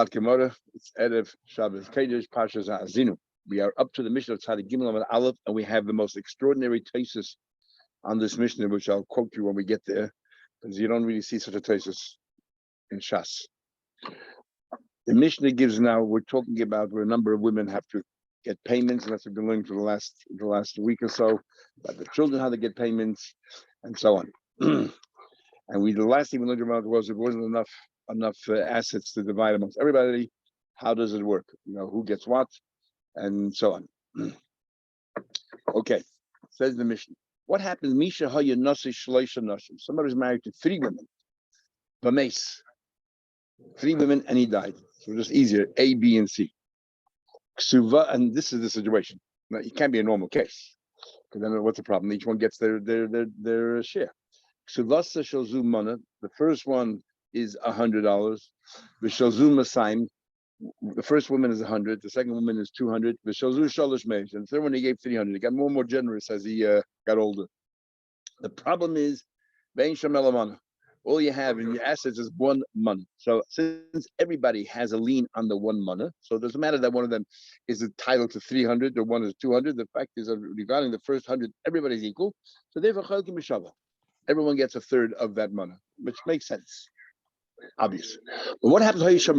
It's Erev Shabbos Kodesh Parshas Ha'azinu. We are up to the Mishnah of Tzadik Gimel and Aleph, and we have the most extraordinary thesis on this Mishnah, which I'll quote you when we get there, because you don't really see such a thesis in Shas. The Mishnah gives now, we're talking about where a number of women have to get payments, and that's what we've been learning for the last week or so, about the children, how to get payments, and so on. And the last thing we learned about was it wasn't enough assets to divide amongst everybody. How does it work? Who gets what, and so on. Okay, says the Mishnah. What happens? Misha haya nasi shloisha nashim. Somebody's married to 3 women. Bames. 3 women, and he died. So just easier. A, B, and C. Ksuva, and this is the situation. Now, it can't be a normal case, because then what's the problem? Each one gets their share. Ksuvasa shalzu mana. The first one is $100. V'shalzu masayim. The first woman is 100. The second woman is 200. V'shalzu shalosh meis. And the third one he gave 300. He got more and more generous as he got older. The problem is, vein shamela mana. All you have in your assets is 1 mana. So since everybody has a lien on the 1 mana, so it doesn't matter that one of them is entitled to 300 or one is 200. The fact is that regarding the first 100, everybody's equal. So therefore, chalkim b'shava. Everyone gets a third of that mana, which makes sense, obvious. But what happens if there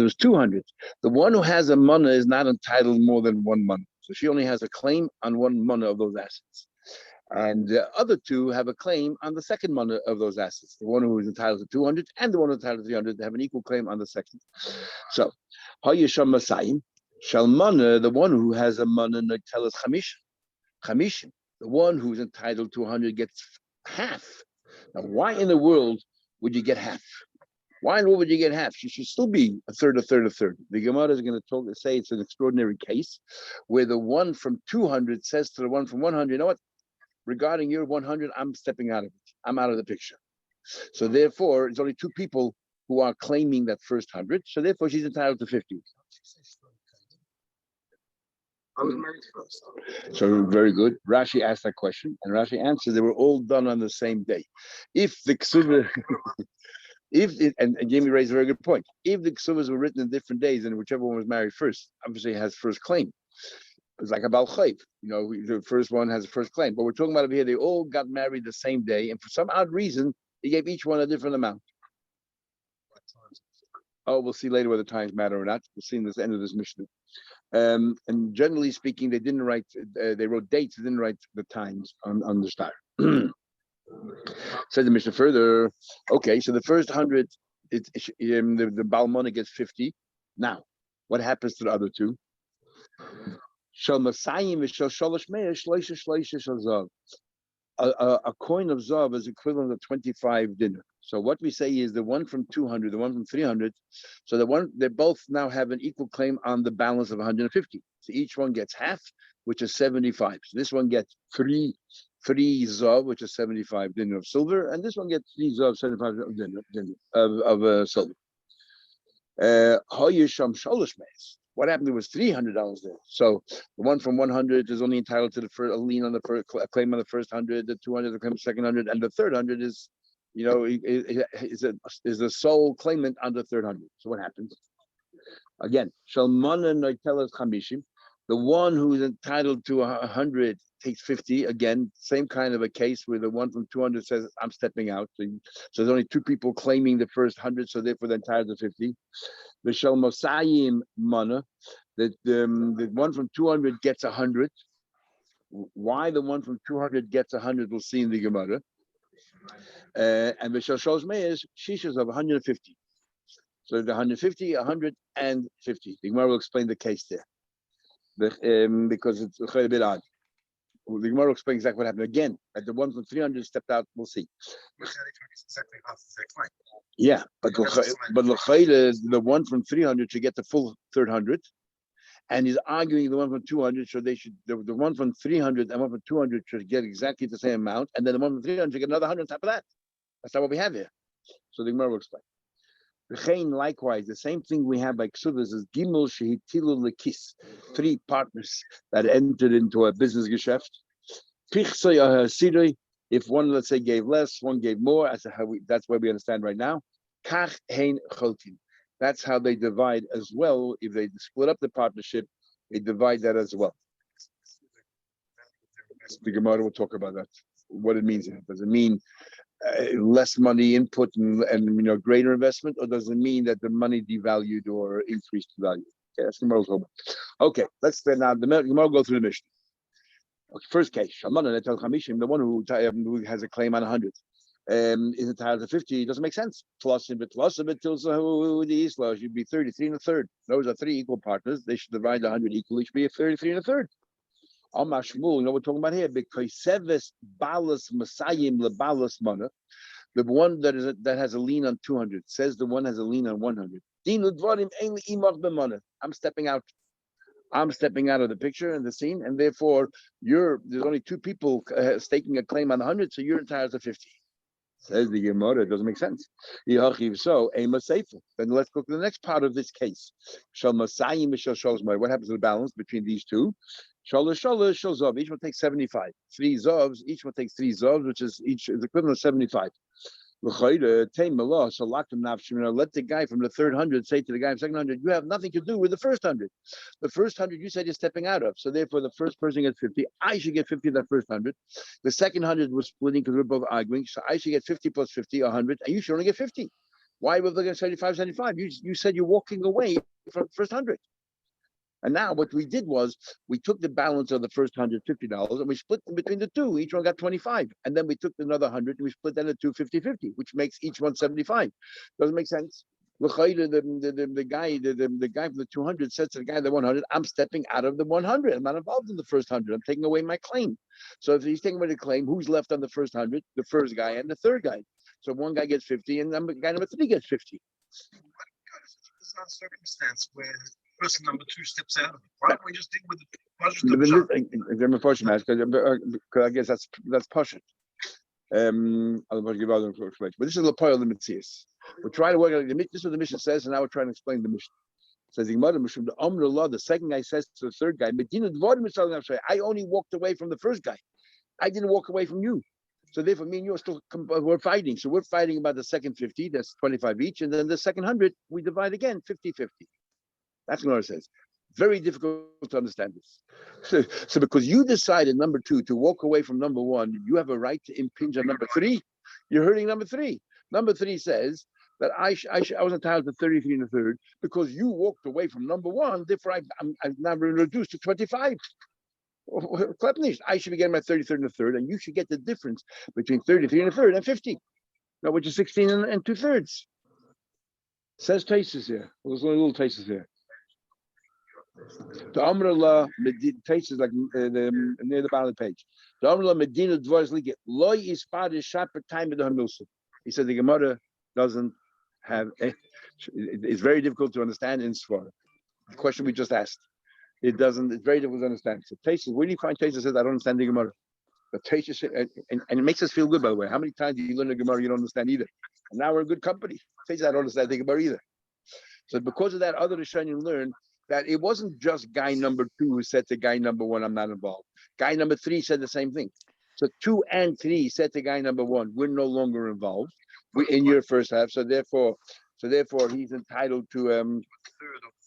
was 200? The one who has a mana is not entitled more than 1 mana. So she only has a claim on 1 mana of those assets. And the other 2 have a claim on the second mana of those assets. The one who is entitled to 200 and the one who is entitled to 300 have an equal claim on the second. So, Hayisham Masayim, Shalmana, the one who has a mana, Nagtelas Chamishim. The one who's entitled to 100 gets half. Now, why in the world would you get half? Why in the world would you get half? She should still be a third. The Gemara is going to say it's an extraordinary case where the one from 200 says to the one from 100, you know what? Regarding your 100, I'm stepping out of it. I'm out of the picture. So therefore, it's only 2 people who are claiming that first 100. So therefore, she's entitled to 50. I was married first. So very good. Rashi asked that question, and Rashi answered they were all done on the same day. If the ksuva, and Jamie raised a very good point. If the ksuvas were written in different days, and whichever one was married first, obviously has first claim. It's like a Baal Chayv. The first one has a first claim. But we're talking about over here, they all got married the same day, and for some odd reason, he gave each one a different amount. Oh, we'll see later whether times matter or not. We'll see in this end of this Mishnah. And generally speaking, they didn't write. They wrote dates. They didn't write the times on the star. Says the Mishnah further. Okay, so the first 100, the Balmona gets 50. Now, what happens to the other 2? A coin of zav is equivalent of 25 dinar. So what we say is the one from 200, the one from 300. So they both now have an equal claim on the balance of 150. So each one gets half, which is 75. So this one gets 3 zav, which is 75 dinar of silver, and this one gets 3 zav, 75 dinar of silver. What happened? There was $300 there. So the one from 100 is only entitled to a lien on the first claim on the first 100. The 200 the claim on the second 100, and the third 100 is, is the sole claimant on the third 100. So what happens? Again, Shalmana Noitelas Chamishim. The one who is entitled to 100 takes 50. Again, same kind of a case where the one from 200 says, I'm stepping out. So there's only 2 people claiming the first 100, so therefore they're entitled to 50. The Shalmosayim Mana, the one from 200 gets 100. Why the one from 200 gets 100, we'll see in the Gemara. And the Shalshosh Meis, Shishas of 150. So the 150, 150. The Gemara will explain the case there. Because it's a bit odd. The Gemara will explain exactly what happened. Again, at the one from 300 stepped out, we'll see. Yeah, but the one from 300 should get the full third 100, and he's arguing the one from 200, so they should the one from 300 and one from 200 should get exactly the same amount, and then the one from 300 should get another 100 on top of that. That's not what we have here. So the Gemara will explain. Likewise, the same thing we have by Kesuvos is Gimel Shehitilu Lekis, 3 partners that entered into a business geschäft. If one, let's say, gave less, one gave more, that's where we understand right now. Kach hein cholkin. That's how they divide as well. If they split up the partnership, they divide that as well. The Gemara will talk about that. What it means. Does it mean less money input and greater investment, or does it mean that the money devalued or increased value? Okay, that's the Gemara's hope. Okay, let's now the Gemara will go through the mission. Okay, first case, the one who has a claim on 100. Is entitled to 50, it doesn't make sense. Plus of it till the Isla should be 33 and a third. Those are three equal partners. They should divide the 100 equally. It should be a 33 and a third. Amar Shmuel, you know what we're talking about here? Because Seves Balas Masayim Lebalas Mana, the one that has a lien on 200 says the one has a lien on 100. I'm stepping out. I'm stepping out of the picture and the scene, and therefore there's only two people staking a claim on 100, so you're entitled to 50. Says the Gemara, it doesn't make sense. So, then let's go to the next part of this case. What happens to the balance between these two? Each one takes 75. Three zovs, each one takes 3 zovs, which is equivalent of 75. So let the guy from the third 100 say to the guy from the second 100, you have nothing to do with the first 100. The first 100 you said you're stepping out of. So therefore the first person gets 50. I should get 50 of that first 100. The second 100 was splitting because we're both arguing. So I should get 50 plus 50, 100, and you should only get 50. Why were we looking at 75, 75? You said you're walking away from the first 100. And now what we did was we took the balance of the first $150 and we split them between the two. Each one got 25. And then we took another 100 and we split that into 50-50, which makes each one 75. Doesn't make sense. The guy from the 200 says to the guy the 100, I'm stepping out of the 100. I'm not involved in the first 100. I'm taking away my claim. So if he's taking away the claim, who's left on the first 100? The first guy and the third guy. So one guy gets 50 and guy number 3 gets 50. It's not a circumstance where person number 2 steps out of it. Why don't we just deal with the because I guess that's Pashut. But this is Lapoil Limitius. We're trying to work out this is what the mission says, and now we're trying to explain the mission. It says the second guy says to the third guy, I only walked away from the first guy. I didn't walk away from you. So therefore, me and you are still we're fighting. So we're fighting about the second 50, that's 25 each, and then the second 100, we divide again, 50-50. That's what it says. Very difficult to understand this. So because you decided, number 2, to walk away from number 1, you have a right to impinge on number 3. You're hurting number 3. Number 3 says that I was entitled to 33 and a third because you walked away from number 1. Therefore, I'm now reduced to 25. I should be getting my 33 and a third, and you should get the difference between 33 and a third and 50. Now, which is 16 and 2/3. Says Taisus here. Well, there's only little Taisus here. The Amrullah Taisus like near the bottom of the page. The Amrullah Medina Dvars Liga Loy is part is sharper time of the Hamilson. He said the Gemara doesn't have. It's very difficult to understand in Svar. The question we just asked. It's very difficult to understand. So Taisus, where do you find Taisus says I don't understand the Gemara? But Taisus and it makes us feel good, by the way. How many times do you learn the Gemara you don't understand either? And now we're in good company. Taisus, I don't understand the Gemara either. So because of that, other Rishonim learned that it wasn't just guy number 2 who said to guy number 1, I'm not involved. Guy number 3 said the same thing. So 2 and 3 said to guy number 1, we're no longer involved. We in your first half. So therefore he's entitled to third of the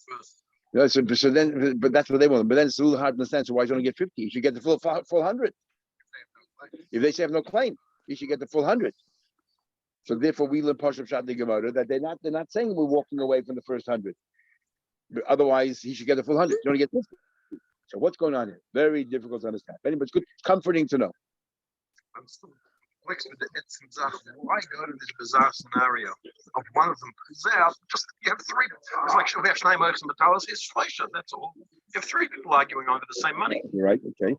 first. Yeah, so then, but that's what they want. But then it's a little hard to understand. So why should he get 50? He should get the full 100. If they say have no claim, he should get the full 100. So therefore, we learn Pashup Shat the Gemara that they're not saying we're walking away from the first 100. But otherwise, he should get the full 100. You only get 50. So what's going on here? Very difficult to understand. But it's good, comforting to know. I'm still perplexed with the Etzim Zach. Why go to this bizarre scenario of one of them? Just you have 3. It's like we have Shnei Mochs and Metalis. It's Shleisha. That's all. You have 3 people arguing over the same money. You're right. Okay.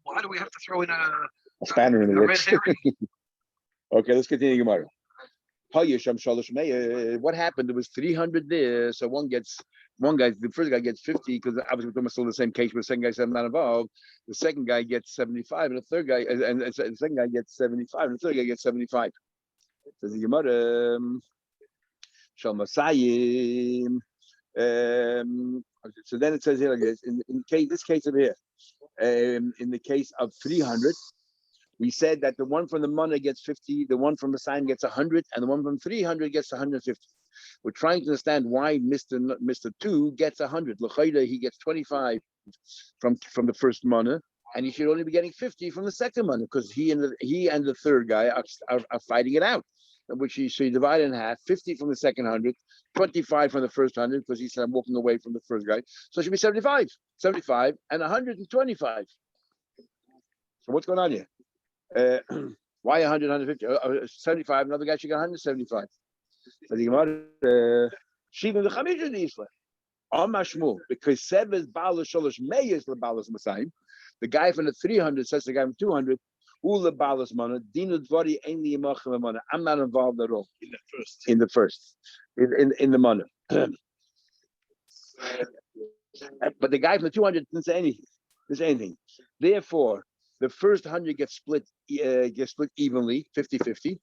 Why do we have to throw in a spanner in the works? Okay, let's continue Gemara. What happened? There was 300 there, so the first guy gets 50 because obviously we're still in the same case. But the second guy said I'm not involved. The second guy gets 75, and the third guy and the second guy gets 75, and the third guy gets 75. Says the Gemara, Shalmasayim. So then it says here like this: in this case over here, in the case of 300. We said that the one from the Mana gets 50, the one from the sign gets 100, and the one from 300 gets 150. We're trying to understand why Mr. 2 gets 100. L'chayda, he gets 25 from the first mana, and he should only be getting 50 from the second mana, because he and the third guy are fighting it out. Which he divide in half, 50 from the second 100, 25 from the first 100, because he said I'm walking away from the first guy. So it should be 75 and 125. So what's going on here? Why 100, 150? 75, another guy should get 175. So the Gemara, Shiva the Chamisha the Isla. Amashmu, because Sebes Bala Sholosh Meyes the Balas Masayim. The guy from the 300 says the guy from 200, Ula Balas Mana, Dinu Dvari Ainli Yamachim Mana. I'm not involved at all. In the first. In the Mana. But the guy from the 200 didn't say anything. Therefore, the first 100 gets split evenly, 50-50.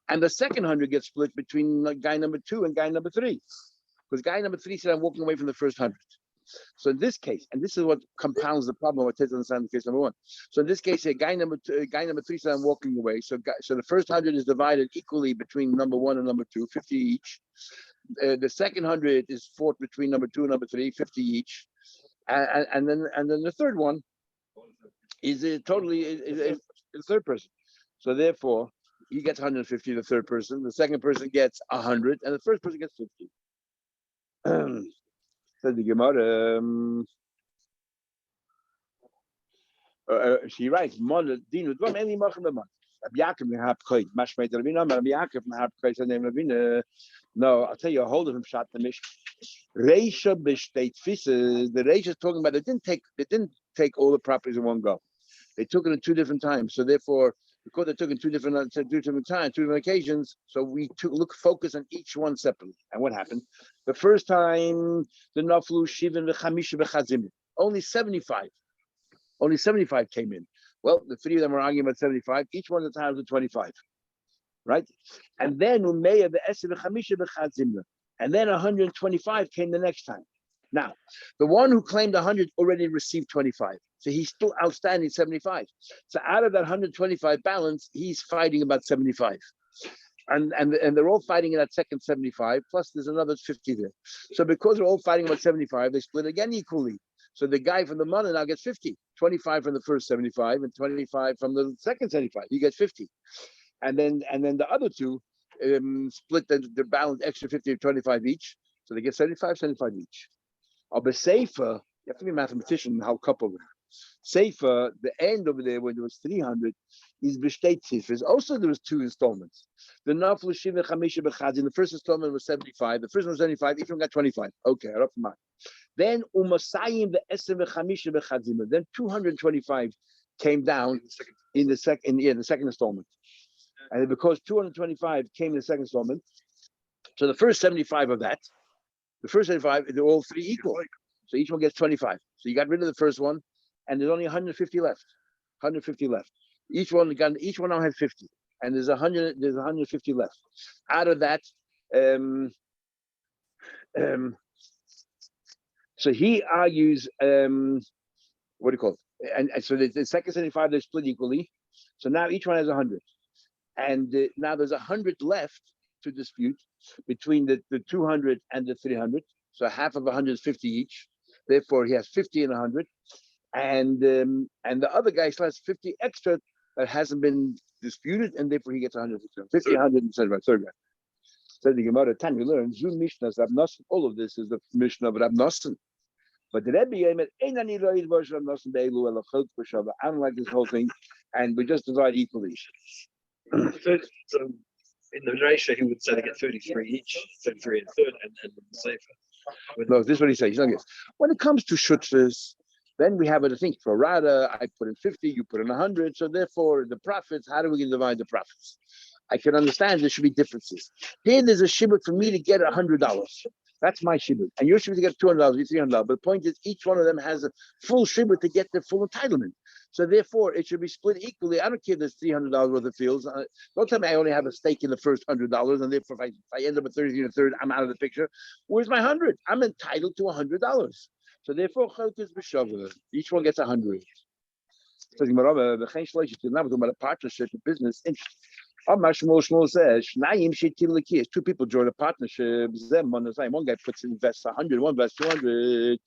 And the second 100 gets split between guy number 2 and guy number 3. Because guy number 3 said, I'm walking away from the first 100. So in this case, and this is what compounds the problem, what takes understand in case number 1. So in this case, here, guy number 3 said, I'm walking away. So the first 100 is divided equally between number 1 and number 2, 50 each. The second 100 is fought between number 2 and number 3, 50 each. And then the third one is totally the third person. So therefore, he gets 150, the third person. The second person gets 100, and the first person gets 50. Said the Gemara. She writes, "Mon dinu dvam eni machem b'man." Rabbi Yaakov hab koyd. Mashmei Rabbi Yaakov hab koyd. Sa name Rabbi. No, I'll tell you a whole different shot. The Mishnah. Reisha b'shtei tfises. The Reisha is talking about they didn't take all the properties in one go. They took it in 2 different times. So therefore, because they took it in 2 different times, 2 different occasions, so we focus on each one separately. And what happened? The first time, the naflu shivin v'chamisha v'chazim, only 75 came in. Well, the 3 of them were arguing about 75. Each one of the times was 25, right? And then umeya v'eseh v'chamisha v'chazim, and then 125 came the next time. Now, the one who claimed 100 already received 25. So he's still outstanding 75. So out of that 125 balance, he's fighting about 75. And they're all fighting in that second 75, plus there's another 50 there. So because they're all fighting about 75, they split again equally. So the guy from the money now gets 50, 25 from the first 75 and 25 from the second 75. He gets 50. And then the other 2 split the balance extra 50 or 25 each. So they get 75 each. But Seifa, you have to be a mathematician how couple Seifa, the end over there when there was 300 is b'shtei tzifres. Also there was 2 installments. The naflu shiva chamisha b'chazin. The first installment was 75. The first one was 75. Each one got 25. Okay, right off the mark. Then umasayim v'esem v'chamisha b'chazin. Then 225 came down in the second installment. And because 225 came in the second installment, so the first 75 of that. The first 75, they're all 3 equal. So each one gets 25. So you got rid of the first one, and there's only 150 left. 150 left. Each one now has 50. And there's 150 left. Out of that, so he argues, what do you call it? And so the second 75, they're split equally. So now each one has 100. And now there's 100 left to dispute between the 200 and the 300. So half of 100 is 50 each. Therefore, he has 50 and 100. And the other guy still has 50 extra that hasn't been disputed, and therefore he gets 150. 50, 100, and third guy. So the Gemara Tanya learns, Zu Mishnah's Rab Nosson. All of this is the Mishnah of Rab Nosson. But the Rebbe Yemet, Einani Roid Bosh Rab Nosson Be'elu Ela Chok B'Shava. I don't like this whole thing, and we just divide equally. So in the ratio, he would say they get 33 each, 33 and third, and safer. No, this is what he says. When it comes to shutzes, then we have to think. For Rada, I put in 50, you put in 100. So therefore, the profits, how do we divide the profits? I can understand there should be differences. Here, there's a shibud for me to get $100. That's my shibud. And your shibud to get $200, $300. But the point is, each one of them has a full shibud to get their full entitlement. So therefore, it should be split equally. I don't care if there's $300 worth of fields. Don't tell me I only have a stake in the first $100, and therefore if I end up with 33 and a third, I'm out of the picture. Where's my 100? I'm entitled to $100. So therefore, each one gets 100. So we're talking about a partnership, a business interest. Shmuel says, two people join a partnership. One guy invests 100, one invests 200.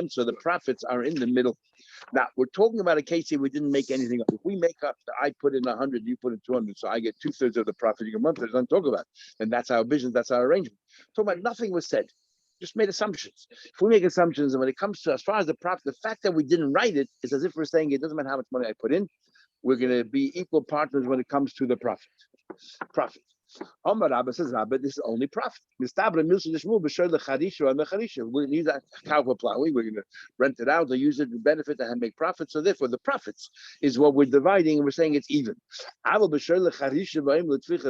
So the profits are in the middle. Now we're talking about a case here we didn't make anything up. If we make up, I put in 100, you put in 200, so I get 2/3 of the profit. You get 1/3. Don't talk about, and that's our business. That's our arrangement. Talking about nothing was said. Just made assumptions. If we make assumptions, and when it comes to as far as the profit, the fact that we didn't write it is as if we're saying it doesn't matter how much money I put in. We're going to be equal partners when it comes to the profit. Profit. Omar Rabba says, Rabba, this is only profit. We use that cow for plowing. We're going to rent it out or use it to benefit and make profit. So therefore, the profits is what we're dividing, and we're saying it's even. If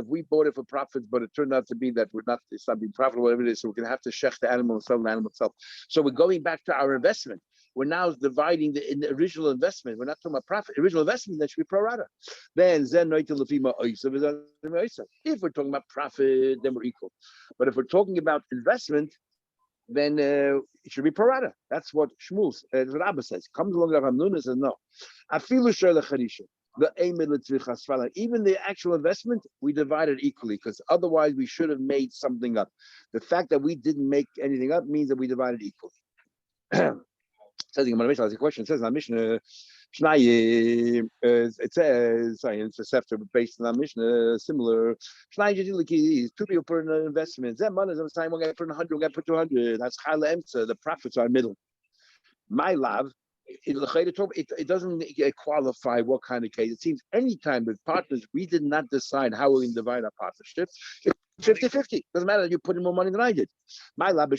we bought it for profits, but it turned out to be that it's not being profitable, whatever it is, so we're going to have to shech the animal and sell the animal itself. So we're going back to our investment. We're now dividing the original investment. We're not talking about profit. Original investment, that should be pro rata. Then if we're talking about profit, then we're equal. But if we're talking about investment, then it should be pro rata. That's what Shmuel, Rabbi says. Comes along Rav Hamnun and says, no. Even the actual investment, we divided equally, because otherwise we should have made something up. The fact that we didn't make anything up means that we divided equally. Says the Mishnah, the question says in our Mishnah, it says, sorry, it's a sefter based on our Mishnah, similar. Two people put in an investment. One guy put in 100, one guy put 200. That's chala emtza. The profits are middle. My love, it doesn't qualify what kind of case. It seems anytime with partners, we did not decide how we're going to divide our partnership. 50-50. Doesn't matter. You put in more money than I did. My love,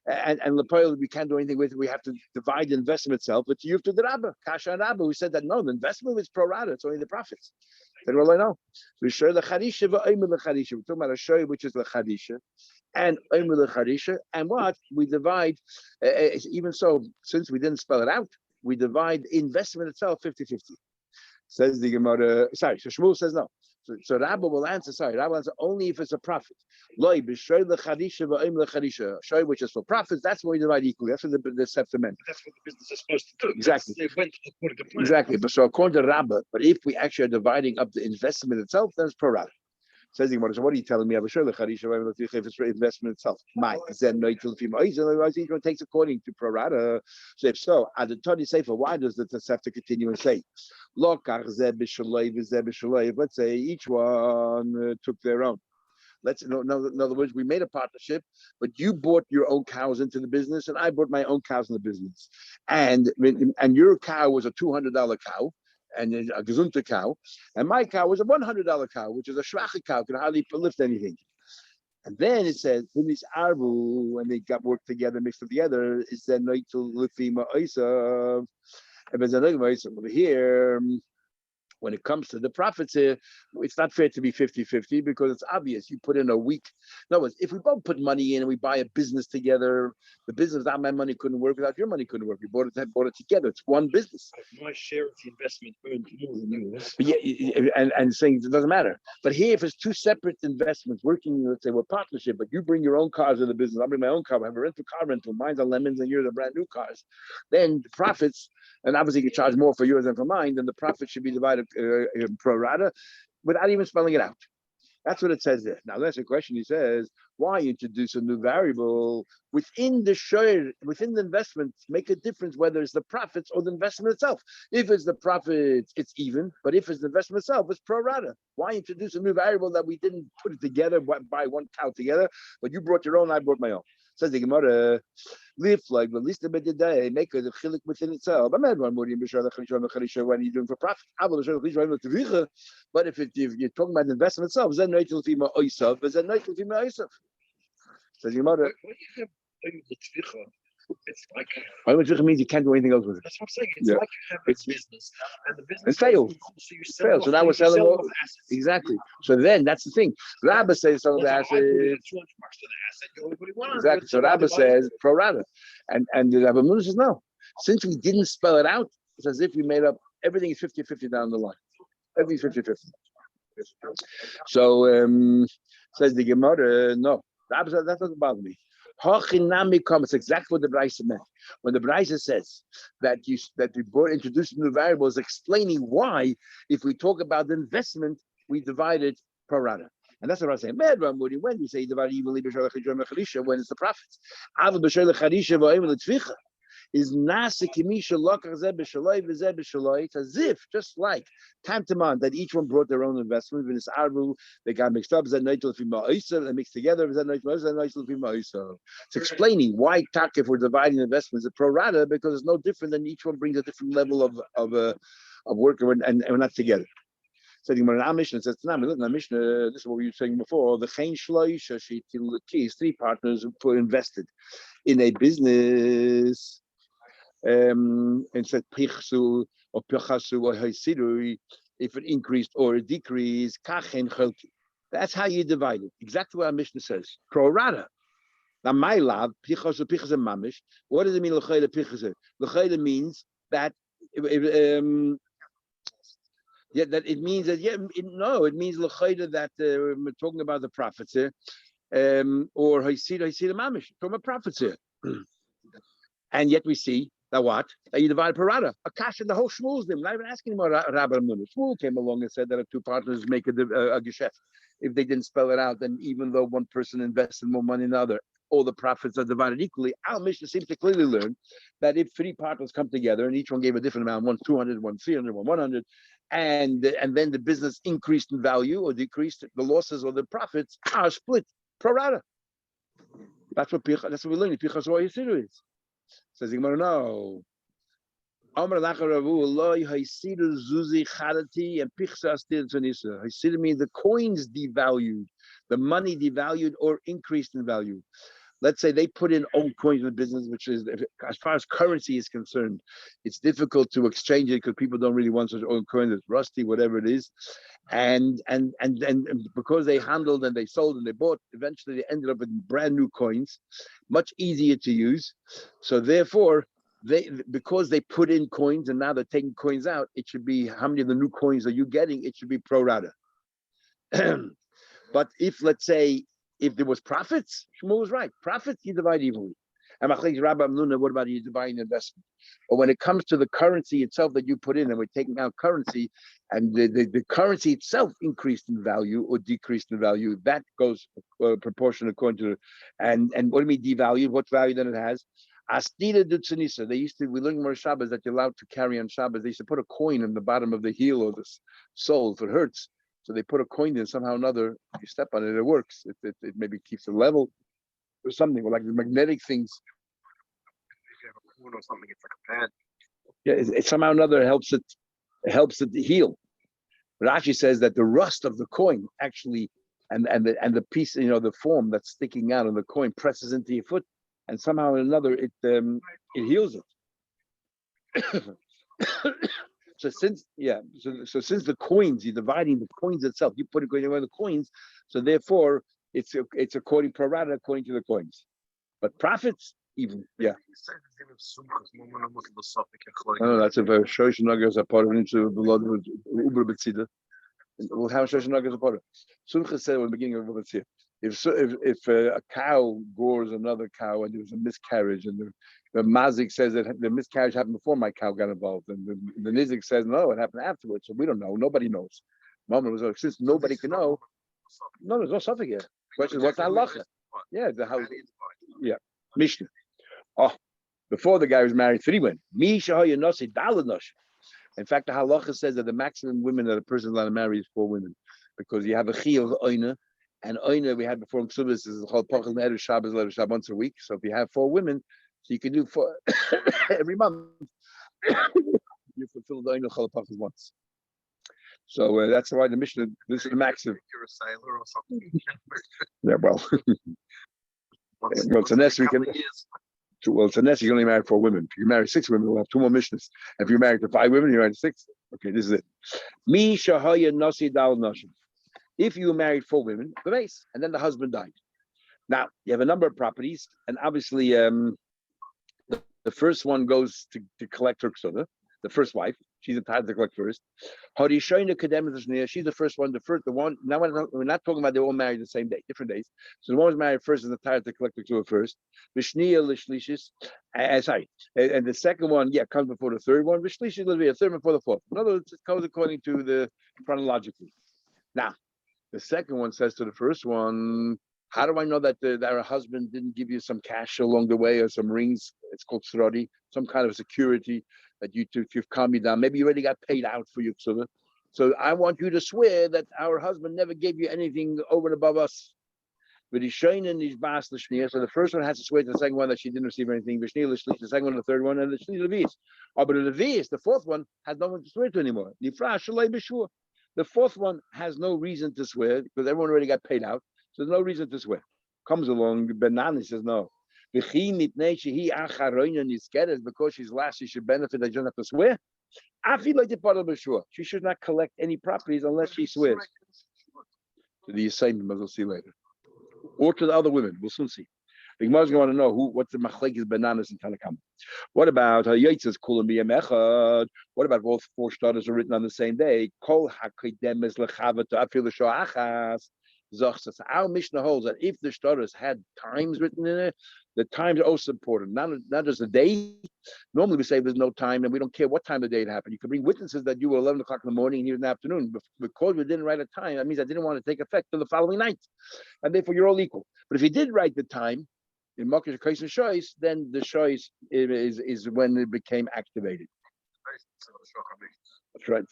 and Lepoil, we can't do anything with it. We have to divide the investment itself. But you have to the Rabba, Kasha and Rabba. We said that no, the investment is pro rata. It's only the profits. Then well, I know. We show the Charisha, we're talking about a show which is the Charisha, and the Charisha, and what we divide. Even so, since we didn't spell it out, we divide investment itself 50-50. Says the Gemara. Sorry, so Shmuel says no. So Rabba will answer. Sorry, Rabba will answer only if it's a profit. Loi b'shoy lecharisha v'oim lecharisha. Shoy, which is for profits. That's what we divide equally. That's what the scepter meant. That's what the business is supposed to do. Exactly. They went according to plan. Exactly. But so according to Rabba, but if we actually are dividing up the investment itself, then it's pro rata. Says the Gemara. So what are you telling me? If it's for investment itself, my then no each one takes according to pro rata. So if so, at the Tony Sefer, why does the Sefter continue and say, let's say each one took their own. In other words, we made a partnership, but you brought your own cows into the business, and I brought my own cows in the business, and your cow was a $200 cow. And a gesunte cow, and my cow was a $100 cow, which is a schwache cow, can hardly lift anything. And then it says, when these arbu, when they got worked together, mixed together, is then noitul lefima oisav. And there's another way over here. When it comes to the profits here, it's not fair to be 50-50 because it's obvious. You put in a week. In other words, if we both put money in and we buy a business together, the business without my money couldn't work, without your money couldn't work. We bought it together. It's one business. My share of the investment earned more than yours. But yeah, and saying it doesn't matter. But here, if it's two separate investments working, let's say we're partnership, but you bring your own cars in the business, I bring my own car, I have a rental car rental, mine's are lemons and yours are brand new cars, then the profits, and obviously you can charge more for yours than for mine, then the profit should be divided pro rata without even spelling it out. That's what it says there. Now that's a question. He says, why introduce a new variable within the share, within the investment, make a difference whether it's the profits or the investment itself. If it's the profits, it's even, but if it's the investment itself, it's pro rata. Why introduce a new variable that we didn't put it together, buy one cow together, but you brought your own, I brought my own. Says the Gemara, live like at least a bit a day, make a chilik within itself. When are you doing for profit? But if you're talking about the investment itself, then no to be more oisav, but then no to be more oisav. Says the Gemara. When you have the tzvicha, it's like means you can't do anything else with it. That's what I'm saying. It's like you have a business, and the business failed. So you sell So now we're selling off assets. Exactly. So then that's the thing. Rabba says some of the assets. $200 to the asset. You only put $100. Exactly. So Rabba says pro rata, and the Rabba Mun says no. Since we didn't spell it out, it's as if we made up everything is 50-50 down the line. Everything's 50-50. So says the Gemara, no. Rabba says that doesn't bother me. It's exactly what the Braisa meant. When the Braisa says that you introduced new variables, explaining why, if we talk about the investment, we divide it pro rata. And that's what I was saying. When you say divide evenly, when it's the profits. Is nasa kimisha lokach zeh b'shaloi v'zeh b'shaloi. It's as if, just like tantamount, that each one brought their own investment. V'nis arvu, they got mixed up. Zeh noitel fi ma'isa, they mixed together. Zeh noitel fi ma'isa. It's explaining why tak, if we're dividing investments, is pro rata, because it's no different than each one brings a different level of work, and we're not together. So the Mishnah says, Mishnah, this is what we were saying before. The Chain Shloisha Sheitil Keys, three partners who invested in a business. And said pichsu or pichasu or haisiru, if it increased or it decreased, kachen chelki. That's how you divide it. Exactly what our Mishnah says. Pro rata. Now my love, pichasu mamish. What does it mean? L'chayla pichasu. L'chayla means that. That it means that it means l'chayla that we're talking about the prophets here, or haisiru mamish from a prophets here, and yet we see. That what? That you divide per rata. Akash and the whole Shmuel's them. Not even asking about Rabbi Munich. Shmuel came along and said that if two partners make a geschäft, if they didn't spell it out, then even though one person invested more money than the other, all the profits are divided equally. Our Mishnah seems to clearly learn that if three partners come together and each one gave a different amount, one 200, one 300, one 100, and then the business increased in value or decreased, the losses or the profits are split pro rata. That's what we learn. Pichas Roy is. Says the Gemara, no. Amar Lacharavu, Allah, Haisidu Zuzi Charati, and Pichsa Astir Tanisa. Haisidu means the coins devalued, the money devalued or increased in value. Let's say they put in old coins in the business, which is, as far as currency is concerned, it's difficult to exchange it because people don't really want such old coins. It's rusty, whatever it is. And because they handled and they sold and they bought, eventually they ended up with brand new coins, much easier to use. So therefore, because they put in coins and now they're taking coins out, it should be, how many of the new coins are you getting? It should be pro rata. But if, let's say, if there was profits, Shmuel was right. Profits, you divide evenly. And Rabbi Amnuna, what about you dividing investment? Or when it comes to the currency itself that you put in, and we're taking out currency, and the currency itself increased in value or decreased in value, that goes proportion according to, and what do you mean devalued? What value then it has? Astida Dutsanisa. We learned more Shabbos that you're allowed to carry on Shabbos. They used to put a coin in the bottom of the heel or the sole if it hurts. So they put a coin in somehow or another. If you step on it, it works. It maybe keeps it level or something, or like the magnetic things. If you have a coin or something, it's like a pad. Yeah, it somehow or another helps it heal. But Rashi says that the rust of the coin actually, and the piece, the form that's sticking out of the coin presses into your foot, and somehow or another it heals it. So since the coins, you're dividing the coins itself, you put it going away the coins, so therefore it's according pro rata according to the coins. But profits, even no, that's a very Shosh Nagas a part of into below Uber Betzida. We'll have Shosh Nagas a part of. Sumcha said at the beginning of Betzida, if a cow gores another cow and there was a miscarriage, and the Mazik says that the miscarriage happened before my cow got involved, and the Nizik says no, it happened afterwards. So we don't know. Nobody knows. Mama was like, since nobody can know, no, there's no suffix here. Question is, what's halacha? Yeah, the house. Yeah, Mishnah. Oh, before the guy was married, 3 women. In fact, the halacha says that the maximum women that a person is allowed to marry is 4 women, because you have a chi of oina, and oina we had before in Kesuvos is called pachal ne'erev Shabbos once a week. So if you have 4 women, so you can do 4 every month. You fulfill the oina chol pachal once. So that's why the Mishnah. This is the maximum. You're a sailor or something. Yeah, well. Well, it's a nest we can. Well, it's a nest. You can only marry 4 women. If you marry 6 women, we'll have 2 more Mishnahs. If you're married to 5 women, you're married to 6. Okay, this is it. Mi shahaya nasi dal nashim. If you married 4 women, the base, and then the husband died. Now you have a number of properties, and obviously, the first one goes to collect her ksuda, the first wife. She's entitled to collect first. She's the first one. The one. Now we're not talking about they all married the same day, different days. So the one who's married first is entitled to collect the Ksua first. Sorry, and the second one, comes before the third one. Vishlishis will be a third before the fourth. In other words, it goes according to the chronologically. Now, the second one says to the first one, how do I know that our husband didn't give you some cash along the way or some rings? It's called srodi, some kind of security that you've calmed me down. Maybe you already got paid out for your ksuva. So I want you to swear that our husband never gave you anything over and above us. But he's showing in these bas l'shniya. So the first one has to swear to the second one that she didn't receive anything. The second one, the third one, and the shni levius. Oh, but the levius, the fourth one, has no one to swear to anymore. The fourth one has no reason to swear because everyone already got paid out. So there's no reason to swear. Comes along, Benani says no. Because she's last, she should benefit. They don't have to swear. I feel like the part of sure. She should not collect any properties unless she swears. To the assignment, we'll see later. Or to the other women, we'll soon see. The Gemara is going to know what's the machlekes bananas and Tanakam. What about Yaitza's kulam b'yamechad? What about both four starters are written on the same day? Kol hakidem is lechavah to afil shoachas. Our Mishnah holds that if the starters had times written in it, the times are also important. Not just the day. Normally we say there's no time and we don't care what time of the day it happened. You can bring witnesses that you were 11 o'clock in the morning and you in the afternoon. But because we didn't write a time, that means I didn't want to take effect till the following night. And therefore you're all equal. But if you did write the time, in Makish Kais and Shois, then the Shois is when it became activated. That's right.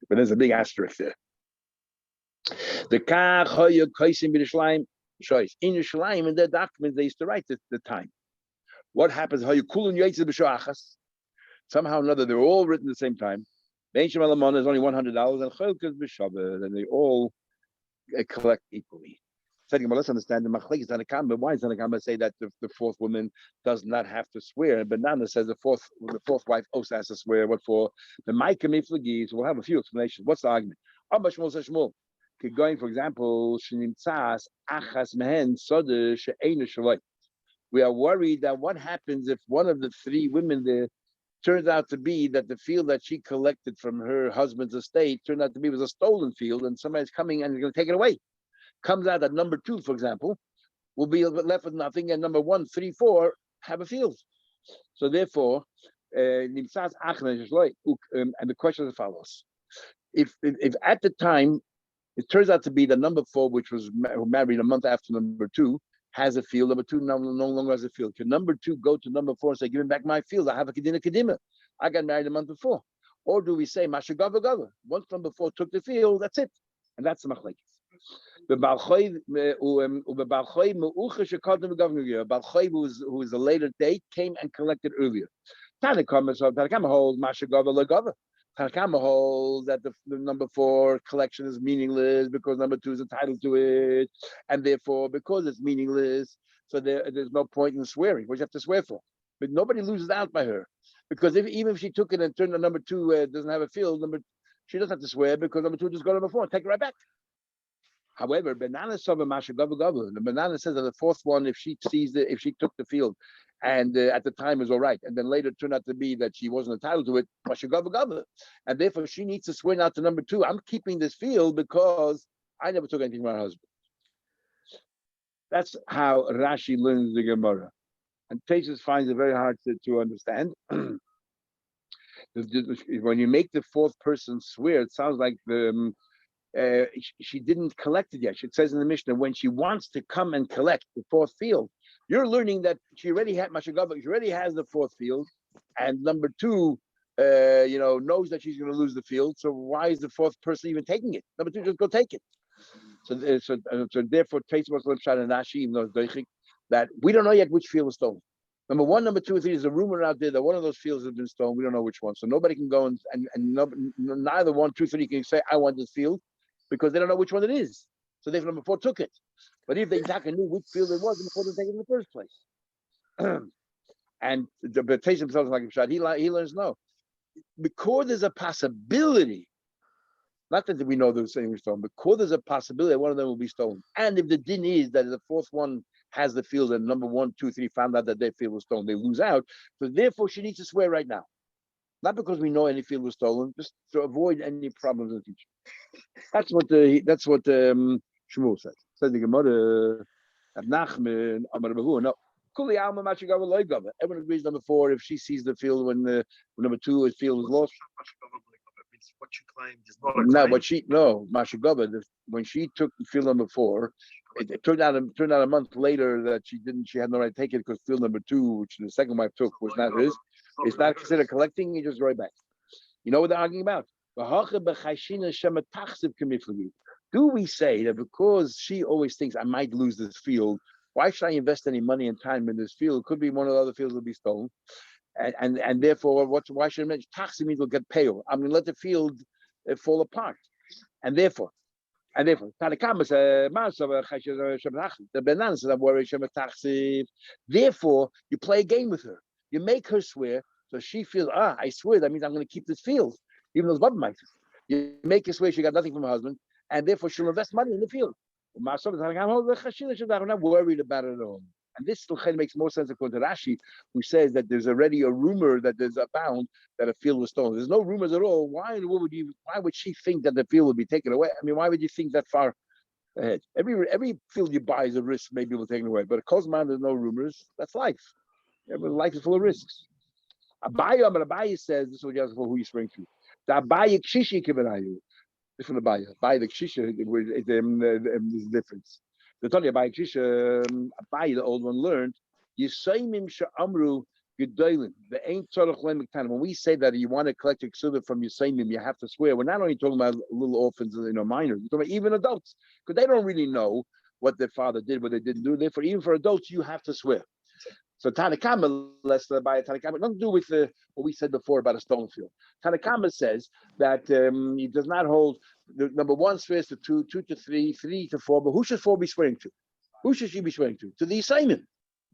But there's a big asterisk there. The Kach Hoya Kaisim B'Yishlayim Shois. In Yerushalayim, in their documents, they used to write the time. What happens? Hoya Kulun Yaitz B'Shoachas. Somehow or another, they're all written at the same time. Benchim Alamon is only $100, and Chelkas B'Shabbat, and they all collect equally. But let's understand the machlekes Tanakam. But why does Tanakam say that the fourth woman does not have to swear? And Banana says the fourth wife also has to swear. What for? The Micah Miflagis. We'll have a few explanations. What's the argument? Going, for example, we are worried that what happens if one of the three women there turns out to be that the field that she collected from her husband's estate turned out to be was a stolen field, and somebody's coming and is going to take it away. Comes out that number two, for example, will be left with nothing, and number 1, 3, 4 have a field. So therefore, and the question is as follows: If at the time it turns out to be the number 4, which was married a month after number 2, has a field, number 2 no longer has a field. Can number 2 go to number 4 and say, "Give me back my field. I have a kedina kedima. I got married a month before"? Or do we say, "Masha gava gava"? Once number 4 took the field, that's it, and that's the machlekes. The Balchoy, who is a later date, came and collected earlier. Tanakama holds Mashagava Lagava. Tanakama holds that the number 4 collection is meaningless because number 2 is entitled to it, and therefore, because it's meaningless, so there's no point in swearing. What you have to swear for? But nobody loses out by her, because even if she took it and turned the number 2 doesn't have a field, she doesn't have to swear because number 2 just go to number 4 and take it right back. However, Banana saw the Banana says that the fourth one, if she took the field, and at the time was all right, and then later it turned out to be that she wasn't entitled to it, and therefore she needs to swear out to number 2. I'm keeping this field because I never took anything from my husband. That's how Rashi learns the Gemara, and Tesis finds it very hard to understand. When you make the fourth person swear, it sounds like she didn't collect it yet. It says in the Mishnah, when she wants to come and collect the fourth field, you're learning that she already had Mashagava, she already has the fourth field, and number 2, knows that she's going to lose the field. So why is the fourth person even taking it? Number 2, just go take it. So therefore, Teismos Lepshat and Rashi, even though it's Deichik, that we don't know yet which field was stolen. Number 1, number 2, and 3, there's a rumor out there that one of those fields has been stolen. We don't know which one. So nobody can go and neither 1, 2, 3 can say, I want this field, because they don't know which one it is. So therefore number 4 took it. But if they exactly knew which field it was, before they take it in the first place. And the B'Teis himself, like Pshat, he learns no. Because there's a possibility, not that we know the same was stolen, because there's a possibility that one of them will be stolen. And if the din is that the fourth one has the field and number 1, 2, 3 found out that their field was stolen, they lose out. So therefore she needs to swear right now. Not because we know any field was stolen, just to avoid any problems in the future. That's what Shmuel says. Says the Gemara, Nachman, Amar Bahu. No, Kuli Alma Machigava Loigava. Everyone agrees. Number 4, if she sees the field when number 2 his field is lost. What you claimed is not a No, claim. but Machigava. When she took field number 4, it turned out a month later that she had no right to take it because field number 2, which the second wife took, was not his. It's not considered collecting. You just right back. You know what they're arguing about? Do we say that because she always thinks I might lose this field, why should I invest any money and time in this field? It could be one of the other fields will be stolen, and therefore, why should I mention taxi means will get pale? I'm going to let the field fall apart, and therefore, Tanakama says, the bananas are worried. Therefore, you play a game with her. You make her swear, so she feels, I swear, that means I'm going to keep this field, even though it's Baba might. You make her swear she got nothing from her husband, and therefore she'll invest money in the field. I'm not worried about it at all. And this makes more sense according to Rashi, who says that there's already a rumor that there's abound that a field was stolen. There's no rumors at all. Why would she think that the field would be taken away? I mean, why would you think that far ahead? Every field you buy is a risk, maybe will taken away. But at Kozman, there's no rumors. That's life. Life is full of risks. Abaye says, this is what you ask for who you spring to. The Abaye Kshishi Kibanayu. Different Abaye. Abaye the Kshisha, there's a difference. The Tanya Abaye Kshisha, Abaye, the old one, learned, Yisaimim Sha'amru Gedolim. The ain't Tzorach Lem Miktan. When we say that you want to collect a Ksuvah from Yisaimim, you have to swear. We're not only talking about little orphans, minors. We're talking about even adults, because they don't really know what their father did, what they didn't do. Therefore, even for adults, you have to swear. So Tanakama, less by Tanakama, nothing to do with what we said before about a stone field. Tanakama says that he does not hold the number 1 swears to 2, 2 to 3, 3 to 4. But who should 4 be swearing to? Who should she be swearing to? To the Simon,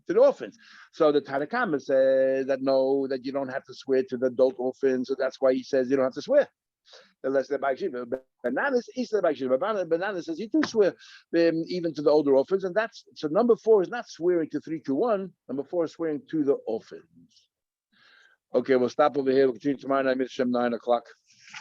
to the orphans. So the Tanakama says that no, that you don't have to swear to the adult orphans. So that's why he says you don't have to swear. Unless the Bagshiva. Bananas is the Bagshiva. Bananas says you do swear even to the older orphans, and that's so. Number 4 is not swearing to 3 to 1. Number 4 is swearing to the orphans. Okay, we'll stop over here. We'll continue tomorrow night, 9 o'clock.